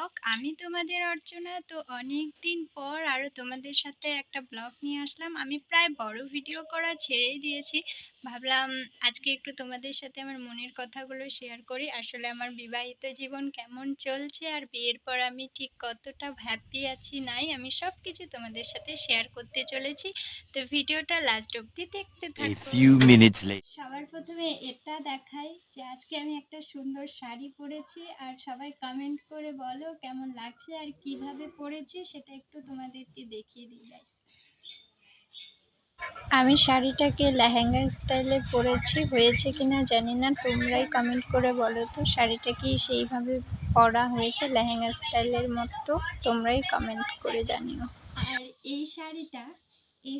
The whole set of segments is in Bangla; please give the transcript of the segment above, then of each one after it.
ব্লগ। আমি তোমাদের অর্চনা। তো অনেক দিন পর আরও তোমাদের সাথে একটা ব্লগ নিয়ে আসলাম। আমি প্রায় বড় ভিডিও করা ছেড়েই দিয়েছি। ভাবলাম আজকে একটু তোমাদের সাথে আমার মনের কথাগুলো শেয়ার করি। আসলে আমার বিবাহিত জীবন কেমন চলছে আর বিয়ের পর আমি ঠিক কতটা হ্যাপি আছি নাই, আমি সব কিছু তোমাদের সাথে শেয়ার করতে চলেছি। তো ভিডিওটা লাস্ট অবধি দেখতে A থাকো। few minutes later. সবার প্রথমে এটা দেখাই যে আজকে আমি একটা সুন্দর শাড়ি পরেছি, আর সবাই কমেন্ট করে বলো কেমন লাগছে আর কিভাবে পরেছি সেটা একটু তোমাদেরকে দেখিয়ে দিই গাইস। আমি শাড়িটাকে লেহেঙ্গা স্টাইলে পরেছি, হয়েছে কিনা জানি না, তোমরাই কমেন্ট করে বলো তো শাড়িটা কি সেইভাবে পরা হয়েছে লেহেঙ্গা স্টাইলের মতো, তোমরাই কমেন্ট করে জানিও। আর এই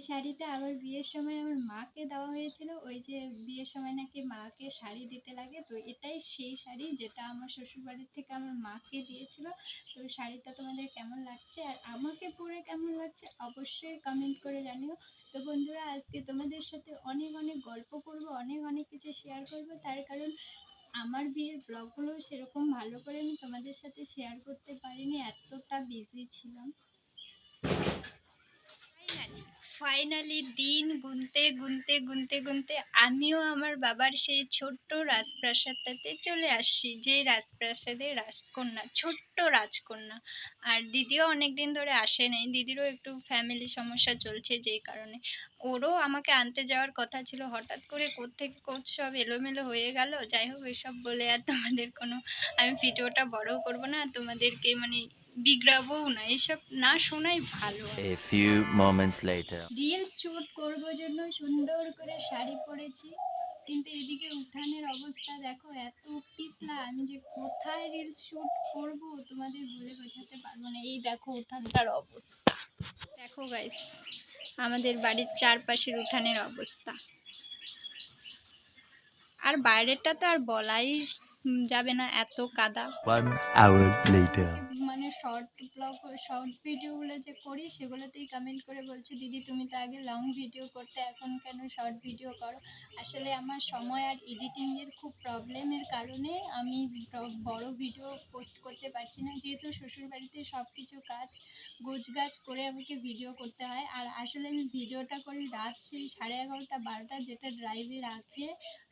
শাড়িটা আবার বিয়ের সময় আমার মাকে দেওয়া হয়েছিল। ওই যে বিয়ের সময় নাকি মাকে শাড়ি দিতে লাগে, তো এটাই সেই শাড়ি যেটা আমার শ্বশুরবাড়ির থেকে আমার মাকে দিয়েছিল। তো শাড়িটা তোমাদের কেমন লাগছে আর আমাকে পরে কেমন লাগছে অবশ্যই কমেন্ট করে জানিও। তো বন্ধুরা, আজকে তোমাদের সাথে অনেক অনেক গল্প করব, অনেক অনেক কিছু শেয়ার করব, তার কারণ আমার বিয়ের ব্লগগুলো সেরকম ভালো করে আমি তোমাদের সাথে শেয়ার করতে পারিনি, এতটা বিজি ছিলাম। ফাইনালি দিন গুনতে গুনতে গুনতে গুনতে আমিও আমার বাবার সেই ছোট্ট রাজপ্রাসাদটাতে চলে আসছি, যে রাজপ্রাসাদের রাজকন্যা, ছোট্ট রাজকন্যা। আর দিদিও অনেকদিন ধরে আসে নাই, দিদিরও একটু ফ্যামিলি সমস্যা চলছে, যেই কারণে ওরও আমাকে আনতে যাওয়ার কথা ছিল, হঠাৎ করে কোত্থেকে কোথ সব এলোমেলো হয়ে গেল। যাই হোক, এসব বলে আর তোমাদের কোনো আমি ভিডিওটা বড় করব না, তোমাদেরকে মানে বিগড়াবও না, এসব না শোনাই ভালো। A few moments later. Reels shoot করবো জন্য সুন্দর করে শাড়ি পরেছি, কিন্তু এদিকে উঠানের অবস্থা দেখো, এত পিছলা, আমি যে কোথায় রিলস শুট করব তোমাদের বলে বোঝাতে পারবো না। এই দেখো উঠানটার অবস্থা, দেখো গাইস আমাদের বাড়ির চারপাশের উঠানের অবস্থা, আর বাইরেটা তো আর বলাই যাবে না, এত কাদা। 1 hour later. মানে শর্ট ব্লগ, শর্ট ভিডিওগুলো যে করি সেগুলোতেই কমেন্ট করে বলছে, দিদি তুমি তো আগে লং ভিডিও করতে, এখন কেন শর্ট ভিডিও করো। আসলে আমার সময় আর এডিটিংয়ের খুব প্রবলেমের কারণে আমি বড় ভিডিও পোস্ট করতে পারছি না, যেহেতু শ্বশুরবাড়িতে সব কিছু কাজ গোছগাছ করে আমাকে ভিডিও করতে হয়। আর আসলে আমি ভিডিওটা করি রাত সেই 11:30-12টা, যেটা ড্রাইভে রাখে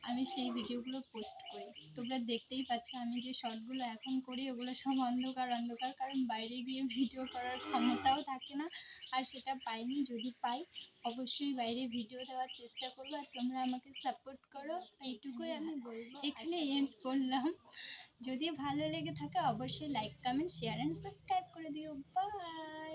আমি সেই ভিডিওগুলো পোস্ট করি। তোমরা দেখতেই পাচ্ছ আমি যে শর্টগুলো এখন করি ওগুলো সব অন্ধকার অন্ধকার, কারণ বাইরে গিয়ে ভিডিও করার ক্ষমতাও থাকে না, আর সেটা পাইনি। যদি পাই অবশ্যই বাইরে ভিডিও দেওয়ার চেষ্টা করবো, আর তোমরা আমাকে সাপোর্ট করো, এইটুকুই আমি বলবো। এখানে এন্ড করলাম। যদি ভালো লেগে থাকে অবশ্যই like comment share and subscribe করে দিও। বাই।